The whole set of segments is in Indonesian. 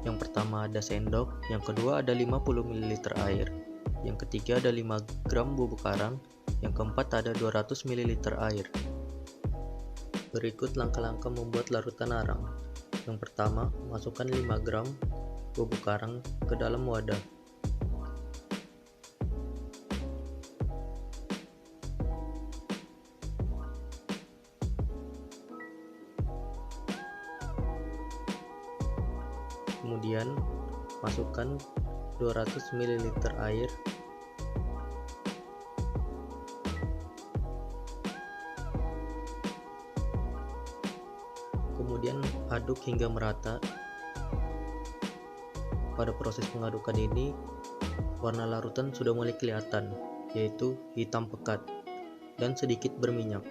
Yang pertama ada sendok, yang kedua ada 50 ml air, yang ketiga ada 5 gram bubuk karang, yang keempat ada 200 ml air. Berikut langkah-langkah membuat larutan arang. Yang pertama, masukkan 5 gram bubuk karang ke dalam wadah. Kemudian, masukkan 200 ml air. Kemudian aduk hingga merata. Pada proses pengadukan ini, warna larutan sudah mulai kelihatan, yaitu hitam pekat dan sedikit berminyak.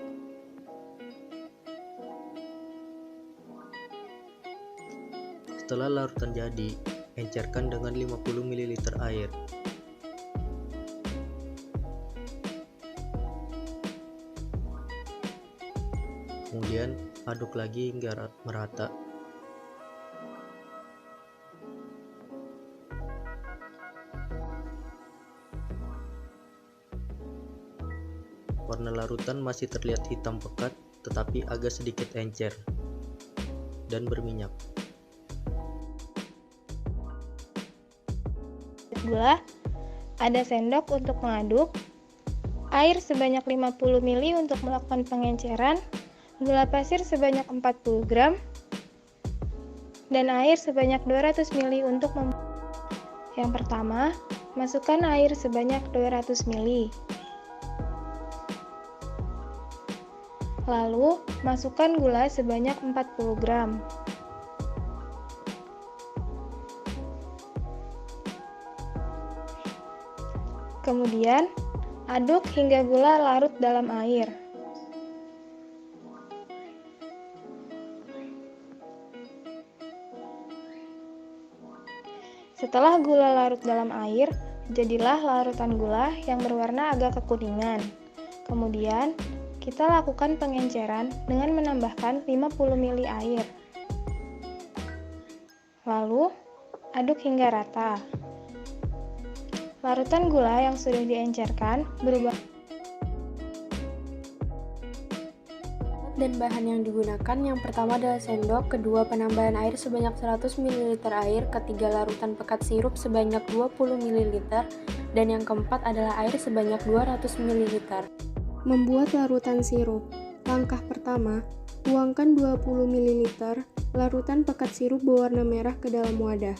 Setelah larutan jadi, encerkan dengan 50 ml air. Kemudian aduk lagi hingga merata. Warna larutan masih terlihat hitam pekat, tetapi agak sedikit encer dan berminyak. Gula, ada sendok untuk mengaduk, air sebanyak 50 ml untuk melakukan pengenceran, gula pasir sebanyak 40 gram, dan air sebanyak 200 ml untuk Yang pertama, masukkan air sebanyak 200 ml. Lalu, masukkan gula sebanyak 40 gram. Kemudian, aduk hingga gula larut dalam air. Setelah gula larut dalam air, jadilah larutan gula yang berwarna agak kekuningan. Kemudian, kita lakukan pengenceran dengan menambahkan 50 ml air. Lalu, aduk hingga rata. Larutan gula yang sudah diencerkan berubah dan bahan yang digunakan yang pertama adalah sendok, kedua penambahan air sebanyak 100 ml air, ketiga larutan pekat sirup sebanyak 20 ml, dan yang keempat adalah air sebanyak 200 ml. Membuat larutan sirup. Langkah pertama, tuangkan 20 ml larutan pekat sirup berwarna merah ke dalam wadah.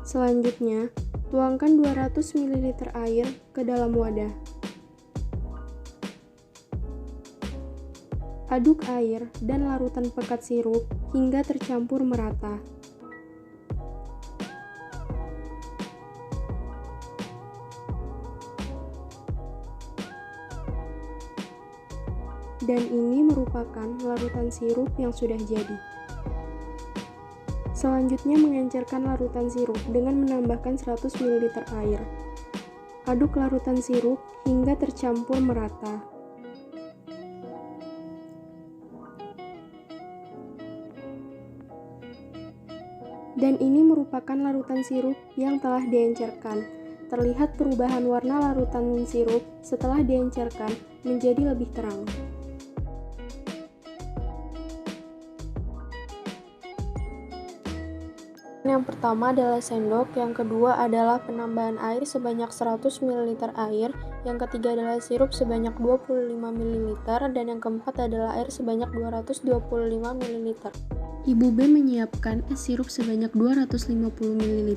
Selanjutnya, tuangkan 200 ml air ke dalam wadah. Aduk air dan larutan pekat sirup hingga tercampur merata. Dan ini merupakan larutan sirup yang sudah jadi. Selanjutnya mengencerkan larutan sirup dengan menambahkan 100 ml air. Aduk larutan sirup hingga tercampur merata. Dan ini merupakan larutan sirup yang telah diencerkan. Terlihat perubahan warna larutan sirup setelah diencerkan menjadi lebih terang. Yang pertama adalah sendok, yang kedua adalah penambahan air sebanyak 100 ml air, yang ketiga adalah sirup sebanyak 25 ml, dan yang keempat adalah air sebanyak 225 ml. Ibu B menyiapkan es sirup sebanyak 250 ml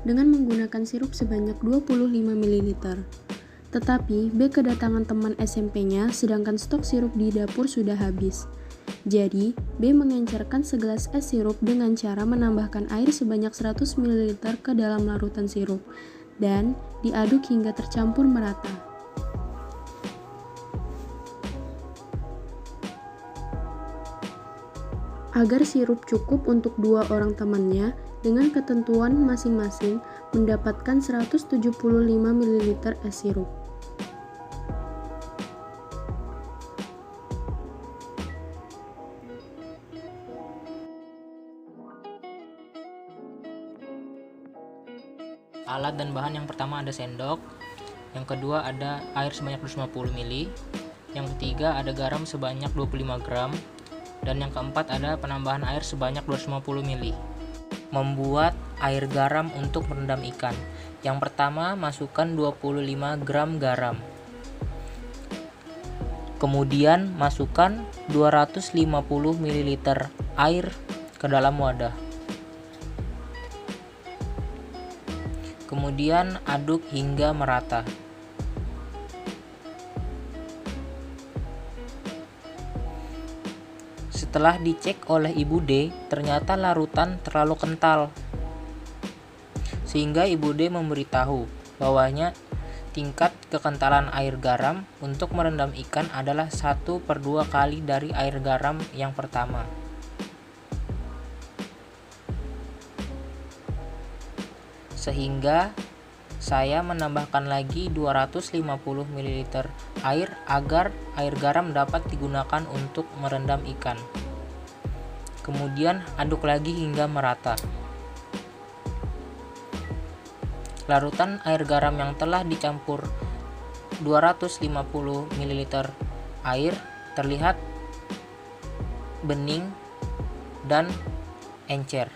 dengan menggunakan sirup sebanyak 25 ml. Tetapi B kedatangan teman SMP-nya sedangkan stok sirup di dapur sudah habis. Jadi, B mengencerkan segelas es sirup dengan cara menambahkan air sebanyak 100 ml ke dalam larutan sirup dan diaduk hingga tercampur merata. agar sirup cukup untuk 2 orang temannya dengan ketentuan masing-masing mendapatkan 175 ml es sirup. Alat dan bahan yang pertama ada sendok, yang kedua ada air sebanyak 250 ml, yang ketiga ada garam sebanyak 25 gram, dan yang keempat ada penambahan air sebanyak 250 ml. Membuat air garam untuk merendam ikan. Yang pertama, masukkan 25 gram garam. Kemudian masukkan 250 ml air ke dalam wadah. Kemudian aduk hingga merata. Setelah dicek oleh Ibu D, ternyata larutan terlalu kental. Sehingga Ibu D memberitahu bahwanya tingkat kekentalan air garam untuk merendam ikan adalah 1/2 kali dari air garam yang pertama. Sehingga saya menambahkan lagi 250 ml air agar air garam dapat digunakan untuk merendam ikan. Kemudian aduk lagi hingga merata. Larutan air garam yang telah dicampur 250 ml air terlihat bening dan encer.